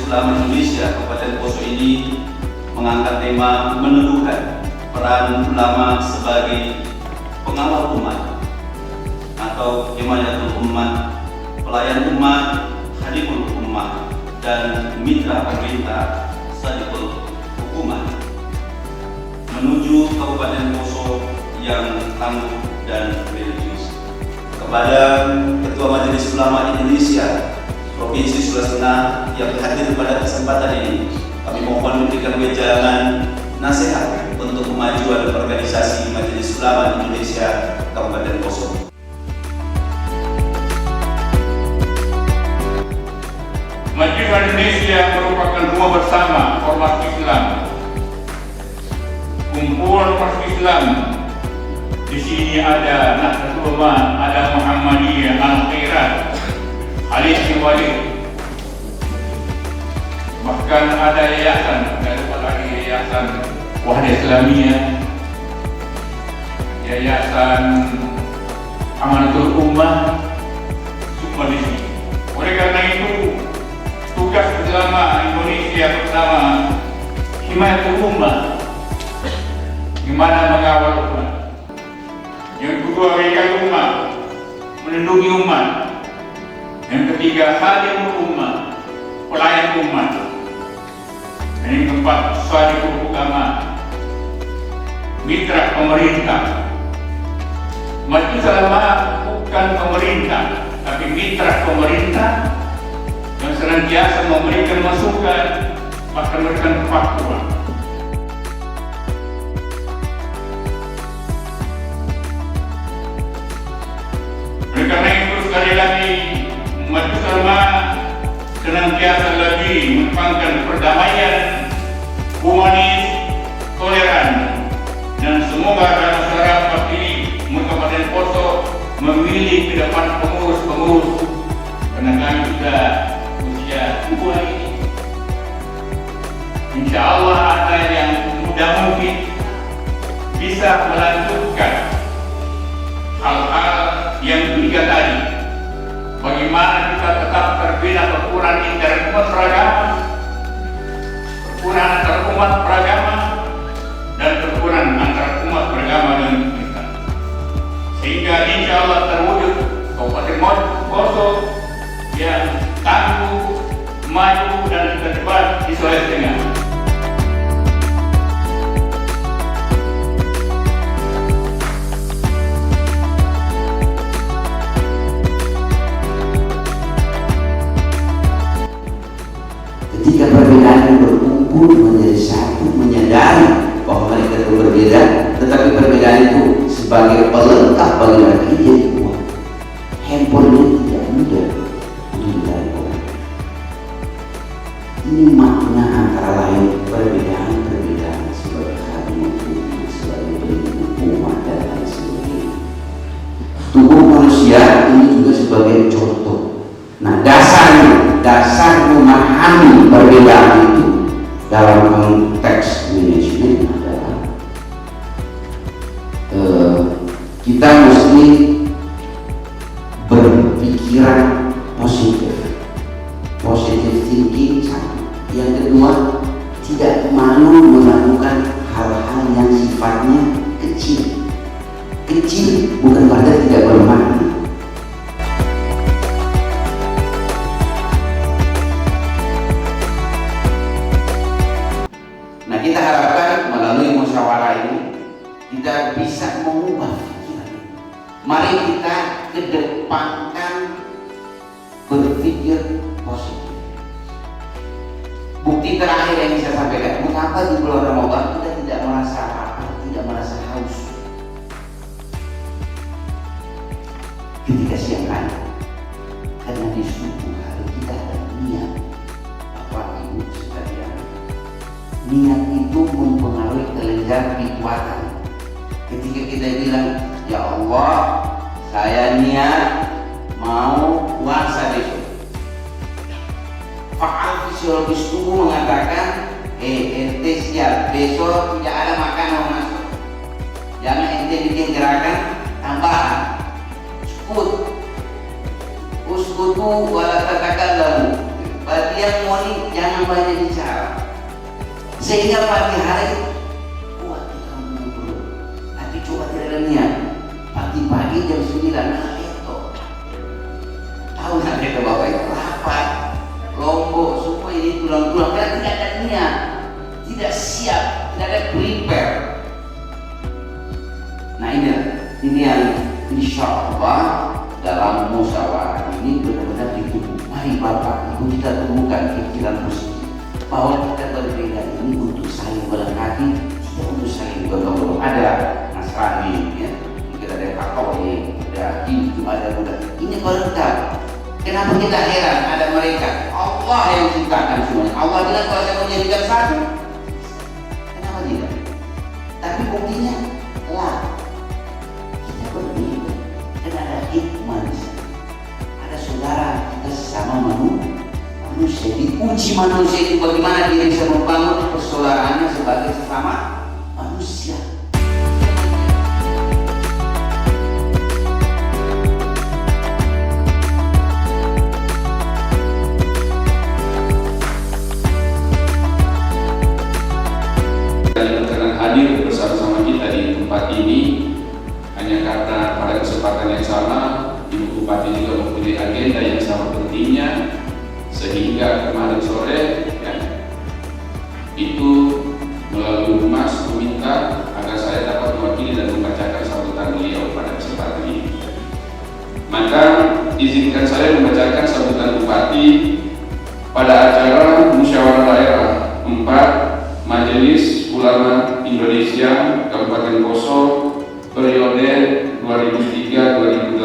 Islam Indonesia Kabupaten Poso ini mengangkat tema meneguhkan peran ulama sebagai pengawal umat atau himayatul umat, pelayan umat, hadimul umat, dan mitra pemerintah sadikul hukuman menuju Kabupaten Poso yang tangguh dan religius. Kepada Ketua Majelis Ulama Indonesia Provinsi Sulawesi Tengah yang hadir pada kesempatan ini, kami mohon memberikan wejangan nasihat untuk kemajuan organisasi Majelis Ulama Indonesia Kabupaten Poso. Majelis Ulama Indonesia merupakan rumah bersama ormas Islam. Kumpulan ormas Islam di sini ada Nahdlatul Ulama, ada Muhammadiyah, Al-Khairat, Khalid Walid, bahkan ada yayasan, ada lagi yayasan Wahda Islamiyah, yayasan Amanatul Ummah, semua di sini. Oleh karena itu, tugas ulama Indonesia pertama himayatul ummah, gimana mengawal umat. Yang kedua, menjaga umat, melindungi umat. Yang ketiga, hadimul umat, pelayan umat. Dan yang keempat, sadikul hukuman, mitra pemerintah. Majelis Ulama bukan pemerintah, tapi mitra pemerintah yang senantiasa memberikan masukan, bahkan memberikan fatwa. Oleh karena itu, sekali lagi, Majelis Ulama senantiasa lebih mengedepankan perdamaian, humanis, toleran, dan semoga masyarakat ini Kabupaten Poso memilih ke depan pengurus-pengurus, karena kami sudah usia tua ini. Insya Allah ada yang mudah mungkin bisa melanjutkan hal-hal yang tiga tadi. Bagaimana kita tetap terbina kerukunan interumat beragama, kerukunan antar umat beragama, dan kerukunan antara umat beragama dan kita, sehingga insya Allah terwujud Kabupaten Poso yang tangguh, maju, dan terdepan di Sulawesi Tengah. Ketika perbedaan berkumpul menjadi satu, menyadari bahwa mereka itu berbeda, tetapi perbedaan itu sebagai pelengkap bagi mereka ini jadi kuat. Handphone ini tidak mudah untuk dicari orang. Ini makna antara lain perbedaan-perbedaan sebagai hadimul ummah, sebagai pelindung umat, dan lain sebagainya. Tubuh manusia ini juga sebagai contoh. Nah, dasar memahami perbedaan itu dalam konteks manajemen adalah kita mesti berpikiran positif thinking satu. Yang kedua, tidak malu melakukan hal-hal yang sifatnya kecil bukan berarti tidak bermakna. Nah, kita harapkan melalui musyawarah ini kita bisa mengubah pikiran. Mari kita kedepankan berpikir positif. Bukti terakhir yang saya sampaikan, mengapa di bulan Ramadan kita tidak merasa lapar, tidak merasa haus ketika siang hari? Karena di subuh hari kita ada niat. Bapak Ibu sekalian, niat itu mempengaruhi kelenjar kekuatan. Ketika kita bilang, ya Allah, saya niat mau puasa besok. Fakal fisiologis tubuh mengatakan, ente siap, besok tidak ada makanan masuk. Jangan ente bikin gerakan tambahan. Uskutu wala tatakallamu. bagi yang moni jangan banyak bicara, sehingga pagi hari kuat kita ngobrol. Tapi coba tidak niat, pagi-pagi jam 9 itu tahu nggak itu bapak itu rapat lombok supaya ini tulang-tulang dan tidak ada niat, tidak siap, tidak ada prepare. Nah ini yang insya Allah dalam musyawarah ini benar-benar ditubuh. Mari Bapak Ibu kita temukan pikiran positif bahwa kita berbeda ini untuk saling melengkapi, tidak untuk saling bergabung. Ada Nasrani, ya, mungkin ada Katolik, ada Hindu, ada Buddha. Ini berlengkap. Kenapa kita heran ada mereka? Allah yang ciptakan semuanya. Allah bilang kalau saya menjadikan satu, kenapa tidak? Tapi buktinya lah. Berbeda dan ada hikmah di sana. Ada saudara kita sesama manusia, diuji manusia itu bagaimana dia bisa membangun persaudaraannya sebagai sesama manusia. Yang berkenan hadir bersama-sama kita di tempat ini hanya karena pada kesempatan yang sama Ibu Bupati juga mempunyai agenda yang sangat pentingnya, sehingga kemarin sore ya, itu melalui Humas meminta agar saya dapat mewakili dan membacakan sambutan beliau pada kesempatan ini. Maka izinkan saya membacakan sambutan Bupati pada acara Musyawarah Daerah 4 Majelis Ulama Indonesia Kabupaten Poso periode 2003-2008,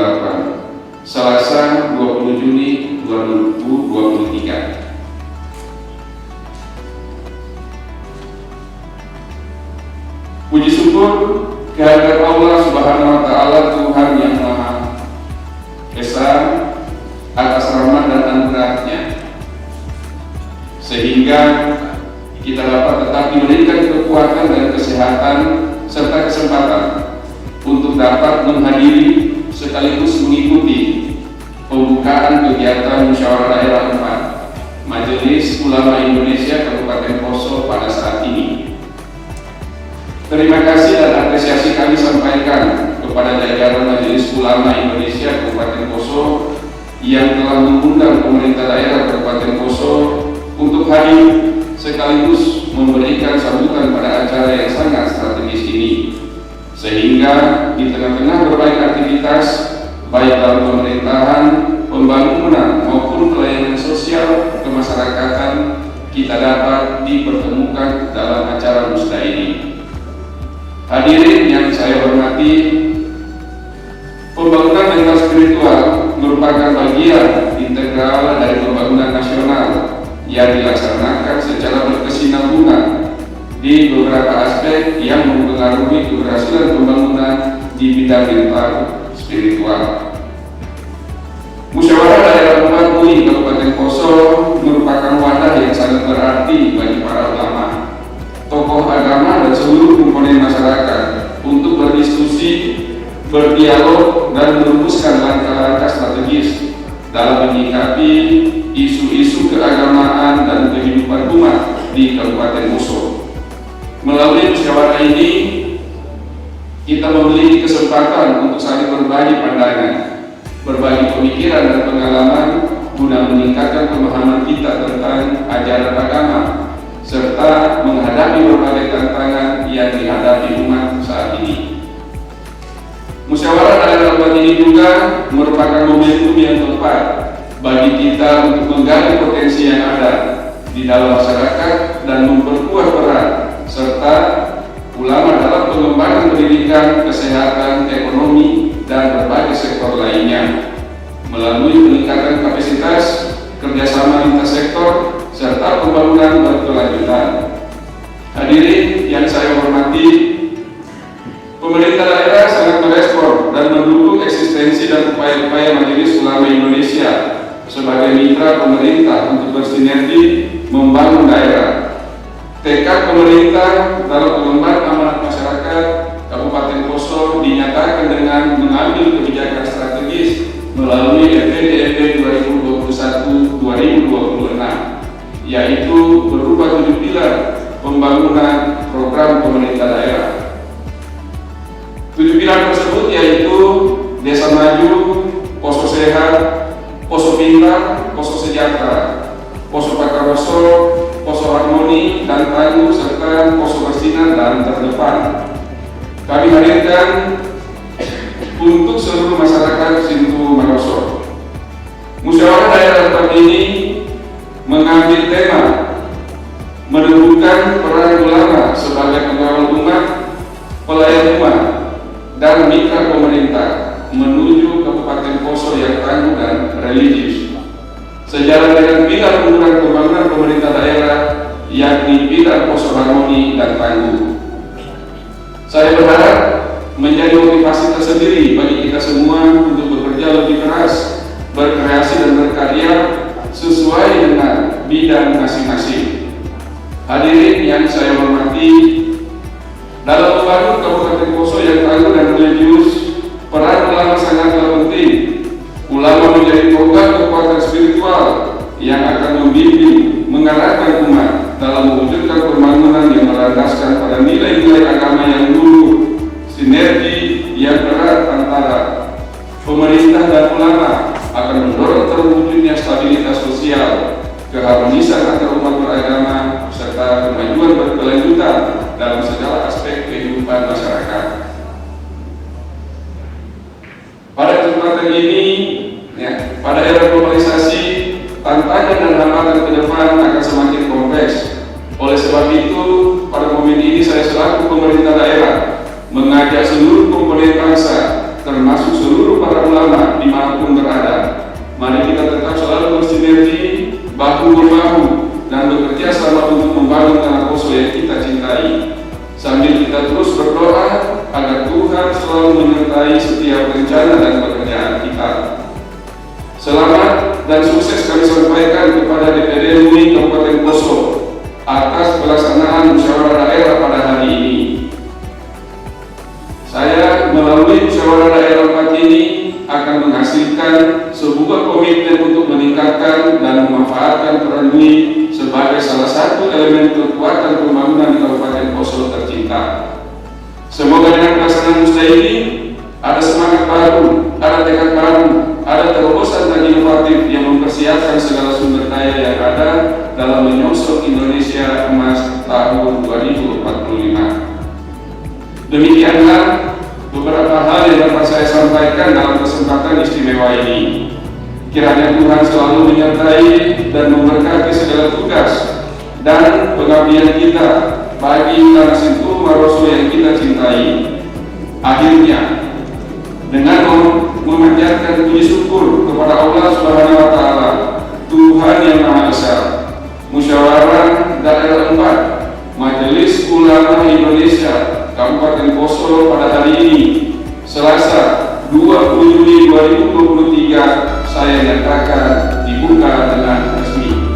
Selasa 20 Juni 2023. Puji syukur kehadirat Allah Subhanahu wa Ta'ala, Tuhan yang Maha Esa, atas rahmat dan anugerahnya, sehingga kita dapat tetap diberikan kekuatan dan kesehatan serta kesempatan untuk dapat menghadiri sekaligus mengikuti pembukaan kegiatan Musyawarah Daerah 4 Majelis Ulama Indonesia Kabupaten Poso pada saat ini. Terima kasih dan apresiasi kami sampaikan kepada jajaran Majelis Ulama Indonesia Kabupaten Poso yang telah mengundang pemerintah daerah Kabupaten Poso untuk hadir sekaligus memberikan sambutan pada acara yang sangat strategis ini, sehingga di tengah-tengah berbagai aktivitas baik dalam pemerintahan, pembangunan maupun pelayanan sosial kemasyarakatan kita dapat dipertemukan dalam acara musda ini. Hadirin yang saya hormati, pembangunan mental spiritual merupakan bagian integral dari pembangunan nasional yang dilaksanakan secara berkesinambungan di beberapa aspek yang mempengaruhi keberhasilan pembangunan di bidang mental spiritual. Musyawarah Daerah 4 UI Kabupaten Poso merupakan wadah yang sangat berarti bagi para ulama, tokoh agama dan seluruh komponen masyarakat untuk berdiskusi, berdialog dan merumuskan langkah-langkah strategis dalam menyikapi isu-isu keagamaan dan kehidupan umat di Kabupaten Poso. Melalui musyawarah ini, kita memiliki kesempatan untuk saling berbagi pandangan, berbagi pemikiran dan pengalaman guna meningkatkan pemahaman kita tentang ajaran agama serta menghadapi berbagai tantangan yang dihadapi umat saat ini. Musyawarah Daerah 4 ini juga merupakan momentum yang tepat bagi kita untuk menggali potensi yang ada di dalam masyarakat dan memperkuat peran serta ulama dalam pengembangan pendidikan, kesehatan, ekonomi, dan berbagai sektor lainnya melalui peningkatan kapasitas, kerjasama lintas sektor, serta pembangunan berkelanjutan. Hadirin yang saya hormati, pemerintah daerah sangat merespon dan mendukung eksistensi dan upaya-upaya Majelis Ulama Indonesia sebagai mitra pemerintah untuk bersinergi membangun daerah. Tekad pemerintah dalam pengembangan amanat masyarakat Kabupaten Poso dinyatakan dengan mengambil kebijakan strategis melalui RPDMP 2021-2026 pembangunan program pemerintah daerah. 7 pilar tersebut yaitu Desa Maju, Poso Sehat, Poso Pintar, Poso Sejahtera, Poso Pakaroso, Poso Harmoni, dan Tangguh, serta Poso Bersinar dan Terdepan. Kami hadirkan untuk seluruh masyarakat Sintu Maroso. Musyawarah daerah tempat ini mengambil tema menumbuhkan peran ulama sebagai pengawal umat, pelayan umat, dan mitra pemerintah menuju Kabupaten Poso yang tangguh dan religius. Sejalan dengan pilar pembangunan pemerintah daerah, yakni pilar Poso Harmoni dan Tangguh. Saya berharap menjadi motivasi tersendiri bagi kita semua untuk bekerja lebih keras, berkreasi dan berkarya sesuai dengan bidang masing-masing. Hadirin yang saya hormati, dalam membangun Kabupaten Poso yang tangguh dan religius, peran ulama sangatlah penting. Ulama menjadi tonggak kekuatan spiritual yang akan membimbing, mengarahkan umat dalam mewujudkan pembangunan yang berlandaskan pada nilai-nilai agama yang luhur, sinergi yang erat antara pemerintah dan ulama akan mendorong terwujudnya stabilitas sosial, keharmonisan antar umat beragama, serta kemajuan berkelanjutan dalam segala aspek kehidupan masyarakat. Pada kesempatan ini, pada era globalisasi, tantangan dan hambatan ke depan akan semakin kompleks. Oleh sebab itu, pada momen ini saya selaku pemerintah daerah mengajak seluruh komponen bangsa, termasuk seluruh para ulama dimanapun berada. Mari kita tetap selalu bersinergi, bahu-membahu, dan bekerja sama untuk membangun tanah Poso yang kita cintai, sambil kita terus berdoa agar Tuhan selalu menyertai setiap rencana dan pekerjaan kita. Selamat dan sukses kami sampaikan kepada DPD MUI Kabupaten Poso atas pelaksanaan musyawarah daerah pada hari ini. Saya melalui musyawarah daerah tempat ini akan menghasilkan sebuah komitmen untuk meningkatkan dan memanfaatkan peran MUI sebagai salah satu elemen kekuatan pembangunan di Kabupaten Poso tercinta. Semoga dengan pelaksanaan musyawarah ini ada semangat baru, ada tekad baru, ada terobosan dan inovatif yang mempersiapkan segala sumber daya yang ada dalam menyongsong Indonesia Emas tahun 2045. Demikianlah beberapa hal yang dapat saya sampaikan dalam kesempatan istimewa ini. Kiranya Tuhan selalu menyertai dan memberkati segala tugas dan pengabdian kita bagi tanah Sintu Maroso yang kita cintai. Akhirnya, dengan memanjatkan puji syukur kepada Allah Subhanahu wa Ta'ala, Tuhan yang Maha Esa, Musyawarah Daerah 4 Majelis Ulama Indonesia Kabupaten Poso pada hari ini, Selasa 20 Juli 2023, saya nyatakan dibuka dengan resmi.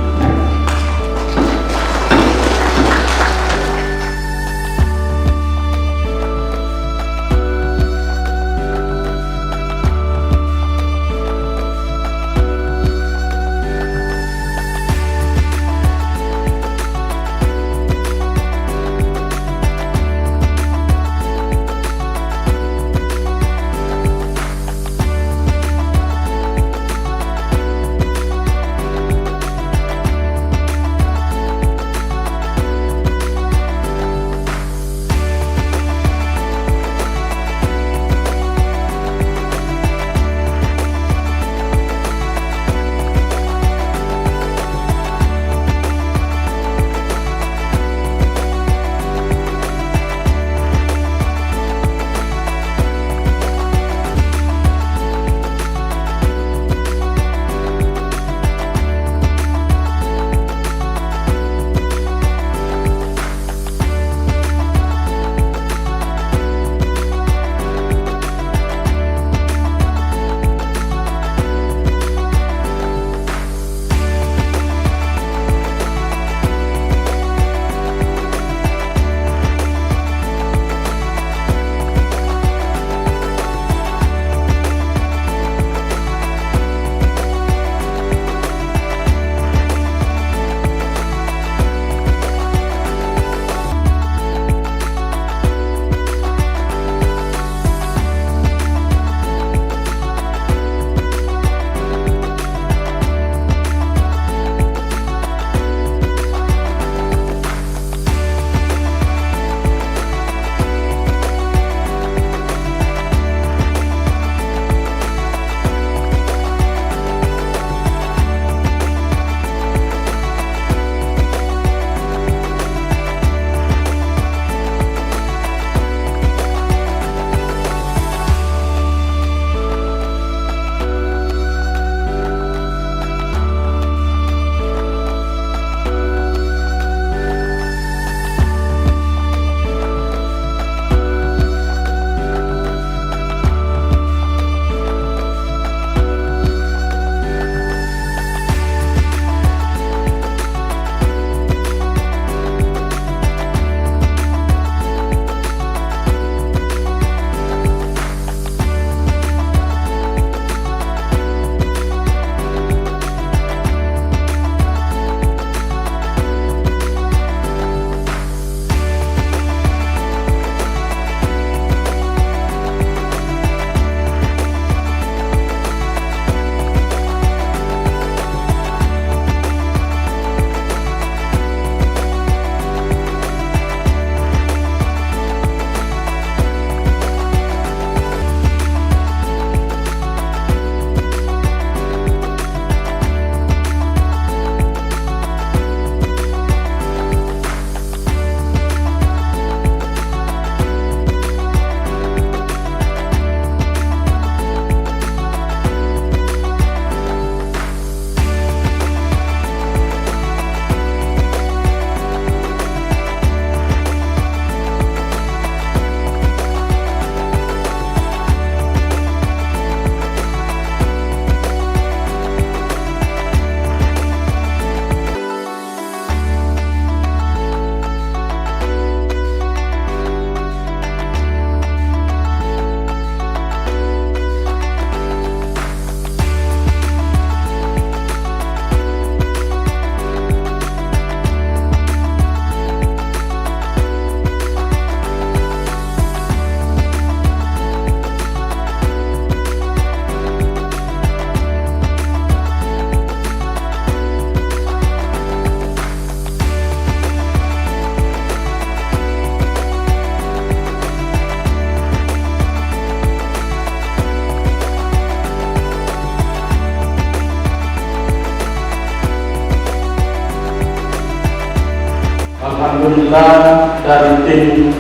alhamdulillah dari tim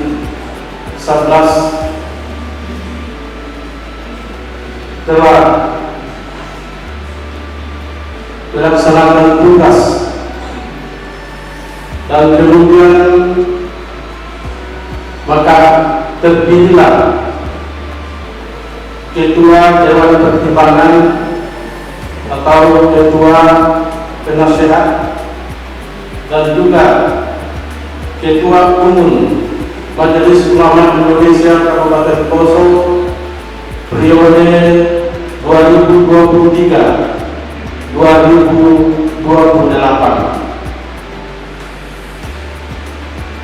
11 telah melaksanakan tugas dan kemudian maka terpilihlah Ketua Dewan Pertimbangan atau Ketua Penasehat dan juga Ketua Umum Majelis Ulama Indonesia Kabupaten Poso periode 2023-2028.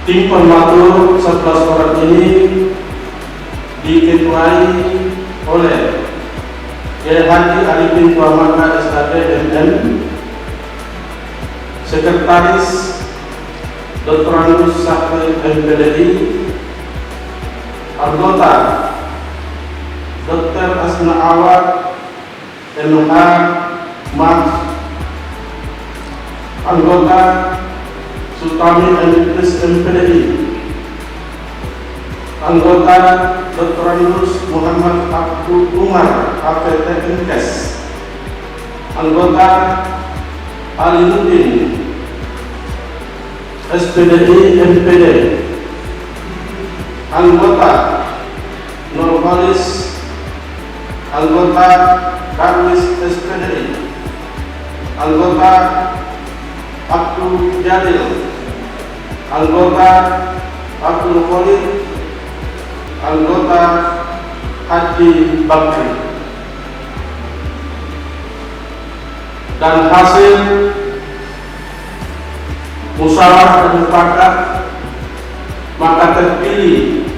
Tim pematur 11 orang ini diketuai oleh Kiai Haji Arifin Tuamaka SHD MM, Sekretaris Dr. Anus Sakri MPDI, anggota Dr. Asna Awad MH Mas, anggota Sultani Emkris MPDI, anggota Dr. Anus Muhammad Abdul Umar APT MKes, anggota Alimuddin SPDI MPD, anggota Nurholis, anggota Darwis SPDI, anggota Abdul Jalil, anggota Abdul Khalid, anggota Haji Bakri. Dan hasil musyawarah dan mufakat maka terpilih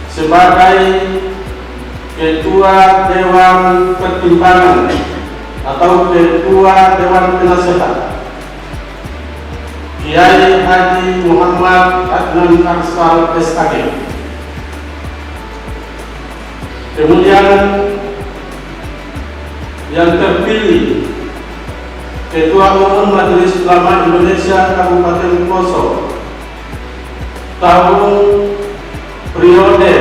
sebagai Ketua Dewan Pertimbangan atau Ketua Dewan Penasehat Kiai Haji Muhammad Adnan Arsal SHG. Kemudian yang terpilih Ketua Umum Majelis Ulama Indonesia Kabupaten Poso tahun periode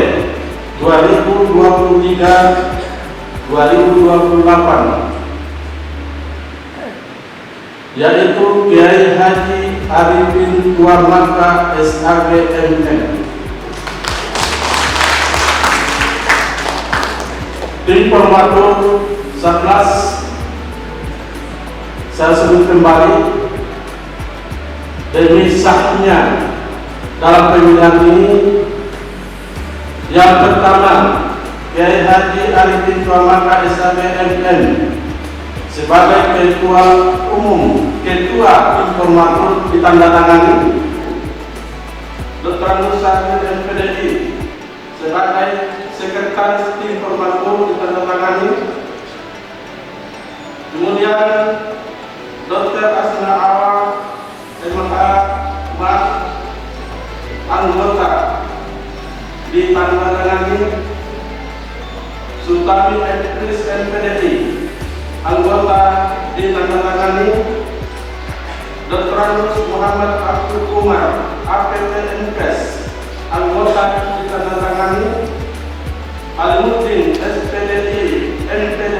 2023-2028, yaitu Kiai Haji Arifin Tuamaka SHG MM. Tim pematur 11 saya sebut kembali demi sahnya dalam pemilihan ini. Yang pertama, Kiai Haji Arifin Tuamaka SHG MM sebagai Ketua Umum, Ketua Informator ditandatangani. Dr. Nusa MPDI sebagai Sekretaris Informator ditandatangani. Kemudian Dr. Asna Awad MH Mas, anggota ditandatangani. Sultani Emkris MPDI, anggota ditandatangani. Dr. Anus Muhammad Abdul Umar APT MKes, anggota ditandatangani. Alimuddin SPDI MPD,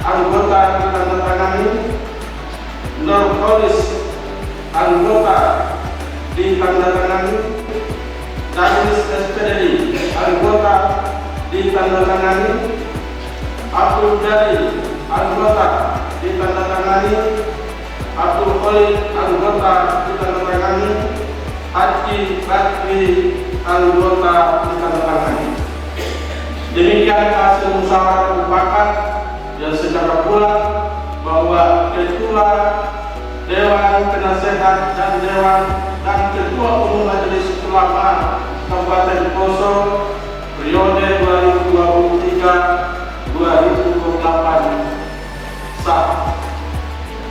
anggota ditandatangani. Nurholis, anggota ditandatangani. Darwis SPDI, anggota ditandatangani. Abdul Jalil, anggota ditandatangani. Abdul Khalid, anggota ditandatangani. Haji Bakri, anggota ditandatangani. Demikian hasil musyawarah mufakat yang secara bulat bahwa Ketua Dewan Penasehat dan Ketua Umum Majelis Ulama Kabupaten Poso periode 2023-2028 sah.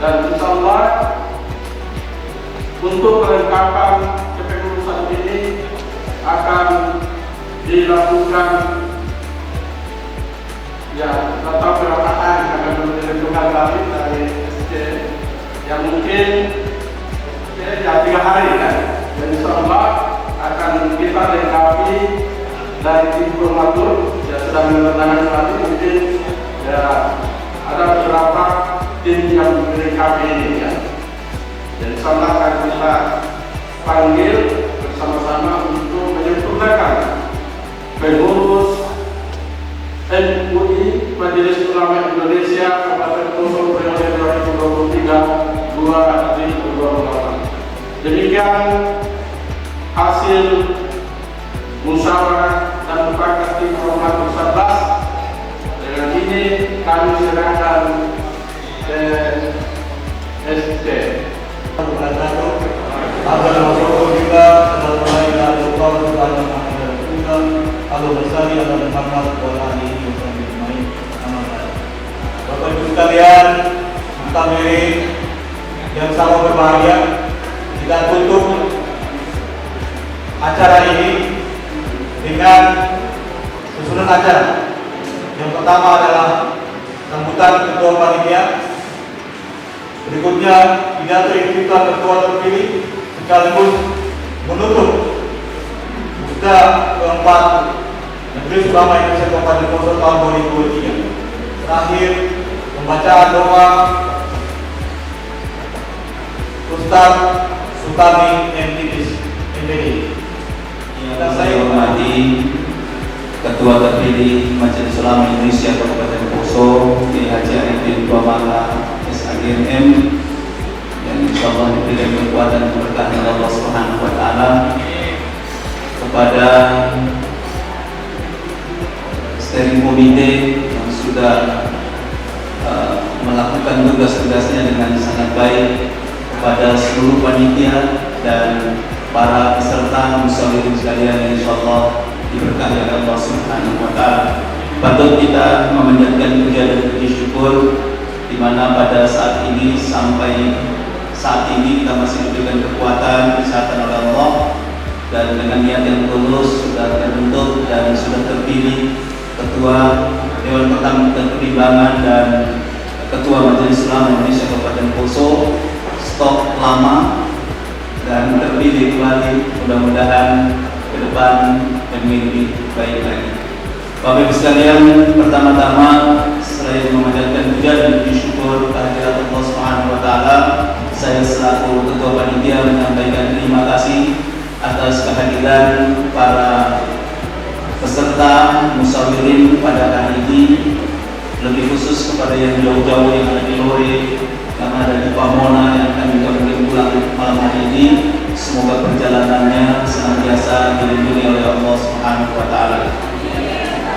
Dan insyaallah untuk kelengkapan kepengurusan ini akan dilakukan atau perataan akan menentukan kami dari SC yang mungkin 3 hari kan. Dan insyaallah akan kita lengkapi dari tim formatur yang sedang menandatangani saat ini. Mungkin ya ada beberapa tim yang melengkapi ini ya. Jadi insyaallah akan kita panggil bersama-sama untuk menyempurnakan pengurus MUI Majelis Ulama Indonesia Kabupaten Poso periode 2023-2028. Demikian hasil musyawarah dan mufakat tim formatur 11. Dengan ini kami serahkan ke ST. Bapak Ibu sekalian, hadirin yang sama berbahagia, kita tutup acara ini dengan susunan acara. Yang pertama adalah sambutan ketua panitia, berikutnya pidato iftitah ketua terpilih sekaligus menutup bursa keempat Majelis Ulama Indonesia Kabupaten Poso tahun 2023. Terakhir pembacaan doa Ustaz Sutami MTPS MPD. Yang saya hormati Ketua terpilih Majelis Ulama Indonesia Kabupaten Poso, Kiai Haji Arifin Tuamala SAGMM, yang insyaallah diberikan kekuatan dan berkah dari Allah Subhanahu wa taala, kepada steering komite yang sudah melakukan tugas-tugasnya dengan sangat baik, kepada seluruh panitia dan para peserta musyawirin sekalian yang insyaallah diberkahi oleh Allah Subhanahu wa taala. Patut kita memanjatkan puja dan puji syukur di mana pada saat ini sampai saat ini kita masih diberikan kekuatan, kesehatan oleh Allah, dan dengan niat yang tulus sudah terbentuk dan sudah terpilih Ketua Dewan Pertimbangan dan Ketua Majelis Ulama Indonesia Kabupaten Poso, stok lama dan terpilih kembali. Mudah-mudahan ke depan lebih baik lagi. Bapak Ibu sekalian, pertama-tama selain memanjatkan puja dan puji syukur kehadirat Allah Subhanahu wa taala, saya selaku Ketua Panitia menyampaikan terima kasih atas kehadiran para peserta musyawirin pada hari ini, lebih khusus kepada yang jauh-jauh yang ada di Lore, yang ada di Pamona, yang akan juga mungkin pulang malam hari ini. Semoga perjalanannya senantiasa dilindungi oleh Allah Subhanahu wa taala.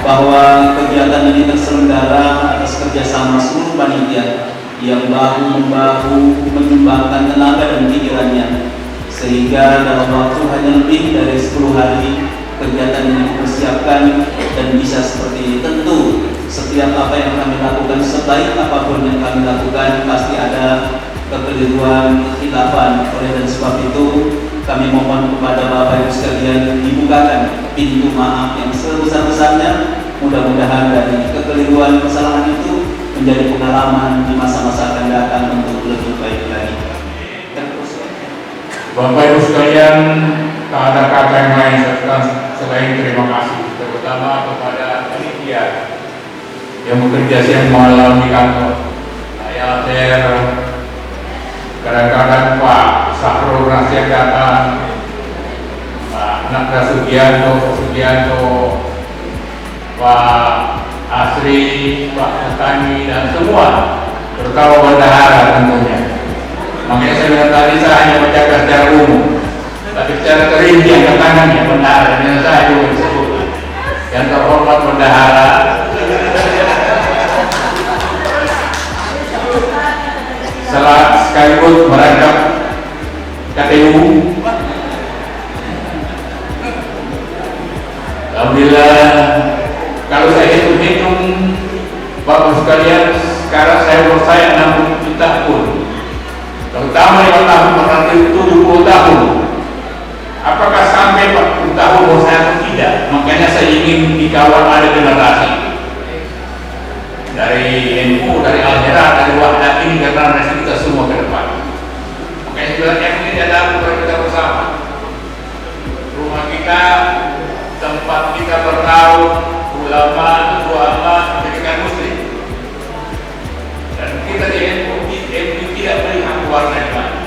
Bahwa kegiatan ini terselenggara atas kerjasama seluruh panitia yang bahu-membahu menyumbangkan tenaga dan pikirannya, sehingga dalam waktu hanya lebih dari 10 hari kegiatan ini dipersiapkan dan bisa seperti ini. Tentu setiap apa yang kami lakukan, sebaik apapun yang kami lakukan, pasti ada kekeliruan, kekhilafan. Oleh dan sebab itu kami mohon kepada Bapak Ibu sekalian dibukakan pintu maaf yang sebesar-besarnya. Mudah-mudahan dari kekeliruan, kesalahan itu menjadi pengalaman di masa-masa akan datang untuk lebih baik lagi. Bapak Ibu sekalian, tak ada kata yang lain selain terima kasih, terutama kepada panitia yang bekerja siang malam di kantor. Saya kadang-kadang Pak Sahrul Rasyid datang, Pak Nakra Sugianto, Pak Asri, Pak Petani, dan semua, terutama bendahara tentunya. Makanya saya bilang tadi saya hanya bacakan secara umum, tapi secara terinci yang ketangannya bendahara, dan saya juga disebut yang terhormat bendahara. Sekaligus merangkap KTU. Alhamdulillah, kalau saya hitung-hitung Bapak sekalian, sekarang saya umur saya 60 tahun, terutama 5 tahun berarti 70 tahun. Apakah sampai 40 tahun umur saya atau tidak? Makanya saya ingin dikawal ada generasi dari NU, dari Al-Hira, dari Wahdat ini, karena generasi kita semua ke depan. Makanya sebenarnya ini ada kepada kita bersama. kita, tempat kita bernaung, ulama, pendidikan muslim. Dan kita di MUI tidak melihat warna di mana.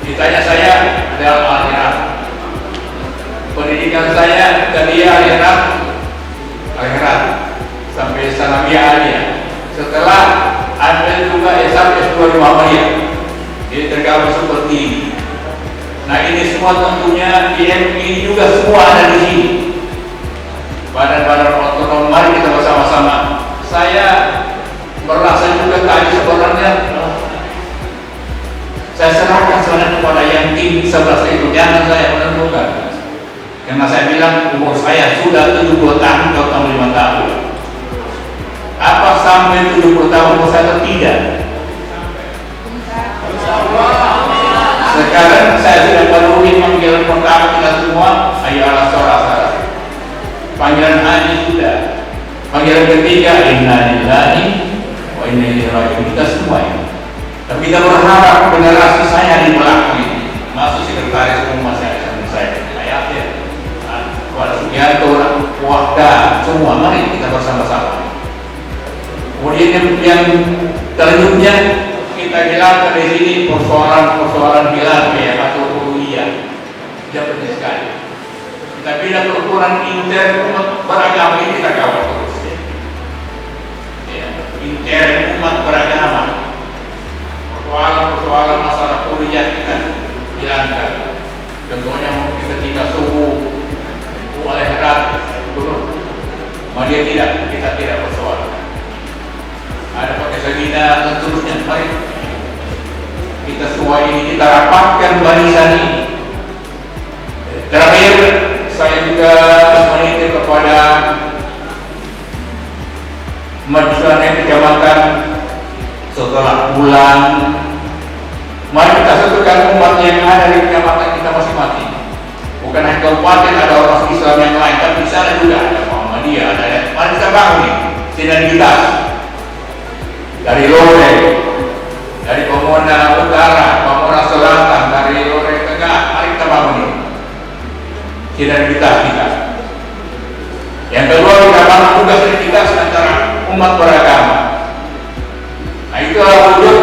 Ditanya saya adalah akhirat. Pendidikan saya dari akhirat sampai sanawiyah alia. Setelah ambil juga S1 S2 di Muhammadiyah, jadi tergabung seperti ini. Nah ini semua tentunya di MUI juga semua ada di sini. Badan-badan otonom, mari kita bersama-sama. Saya merasa juga tadi sebenarnya saya serahkan sebenarnya kepada yang tim 11 itu, jangan saya menentukan. Karena saya bilang umur saya sudah 70 tahun atau 65 tahun. Apa sampai 70 tahun umur saya tidak? Sekarang saya sudah penuhi panggilan pertama kita semua, ayo ala sholat. Panggilan haji sudah. Panggilan ketiga, inna lillahi wa inna ilaihi raji'un, kita semua ini. Tapi kita berharap generasi saya di belakang ini, masuk sekretaris umum saya kepada Sugiarto, Wahda, semua, mari kita bersama-sama. Kemudian yang selanjutnya kita jelaskan di sini persoalan khilafah atau uluhiyah. Tidak penting sekali. Kita bila perukuran inter umat beragama ini kita kawal terus. Ya, inter umat beragama. Persoalan masalah uluhiyah kita hilangkan. Contohnya mungkin ketika subuh oleh erat turun, dia kita tidak bersoal. Ada pakai segina dan seterusnya. Mari kita semua ini kita rapatkan barisan ini. Terakhir saya juga menitip kepada majelis kecamatan setelah pulang, mari kita satukan umat yang ada di kecamatan kita masing-masing. Bukan hanya kabupaten, ada orang Islam yang lain, tapi di sana juga ada Muhammadiyah, ada. Mari kita bangun nih sinergitas dari Lore, dari Pemona Utara, Pemona Selatan, dari Lore Tengah. Mari kita bangun nih sinergitas kita. Yang kedua, kita bangun juga sinergitas antara umat beragama. Nah itulah wujud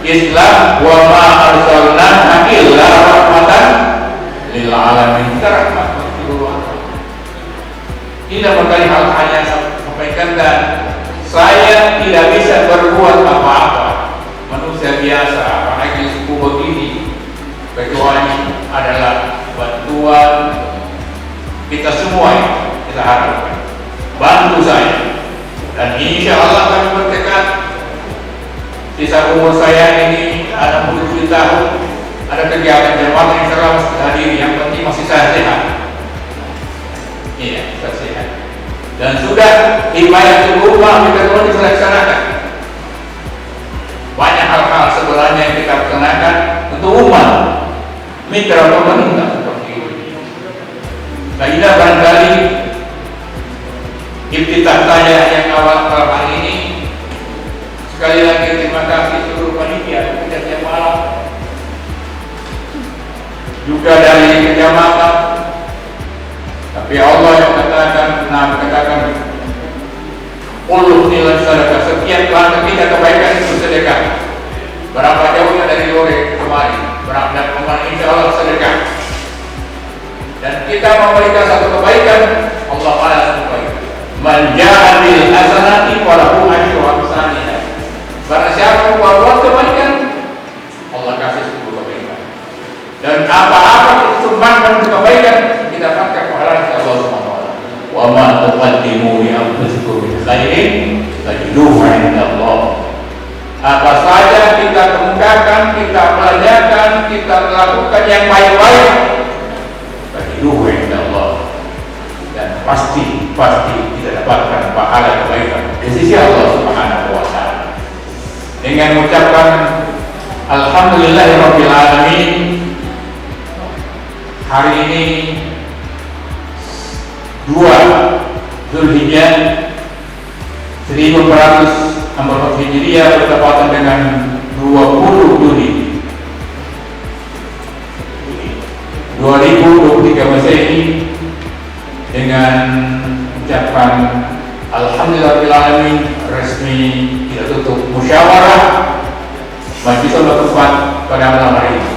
Islam, wa ma arsalnaka illa rahmatan lil alamin. Kita rahmat bagi seluruh alam. Ini berkali hal yang saya sampaikan, dan saya tidak bisa berbuat apa-apa, manusia biasa, apalagi suku begini, kecuali adalah bantuan kita semua yang kita harapkan. Bantu saya, dan insya Allah kami bertekad. Sisa umur saya ini ada 70 tahun, ada kegiatan jemaah yang selalu hadiri, yang penting masih saya sehat. Iya, saya sehat. Dan sudah himayah rumah kita terus dilaksanakan. Banyak hal-hal sebenarnya yang kita laksanakan untuk umat, mitra pemerintah seperti ini. Nah ini barangkali iftitah saya yang awal hari ini. Sekali lagi terima kasih seluruh panitia kerja malam, juga dari kecamatan. Tapi Allah yang katakan ulul nilai sedekah, setiap langkah kita kebaikan itu sedekah. Berapa jauhnya dari Lore kemarin, berapa kemarin insya Allah sedekah. Dan kita memberikan satu kebaikan, Allah balas kebaikan. Man ja'a bil hasanati falahu asyru amsalihha. Barang siapa membuat kebaikan, Allah kasih 10 kebaikan. Dan apa-apa sumbangkan kebaikan, kita pakai pahala Allah Subhanahu wa taala. Wa ma tuqaddimu li anfusikum min khairin tajiduhu 'inda Allah. Apa saja kita kemukakan, kita pelajarkan, kita lakukan yang baik-baik, tajiduhu 'inda Allah. Dan pasti kita dapatkan pahala kebaikan di sisi Allah Subhanahu wa taala. Dengan mengucapkan alhamdulillahirabbil alamin, hari ini 2 Zulhijjah 1444 Hijriah bertepatan dengan 20 Juni 2021. 2023 Masehi dengan ucapan Alhamdulillahirrahmanirrahim resmi kita tutup musyawarah Majelis Ulama Tempat pada malam hari ini.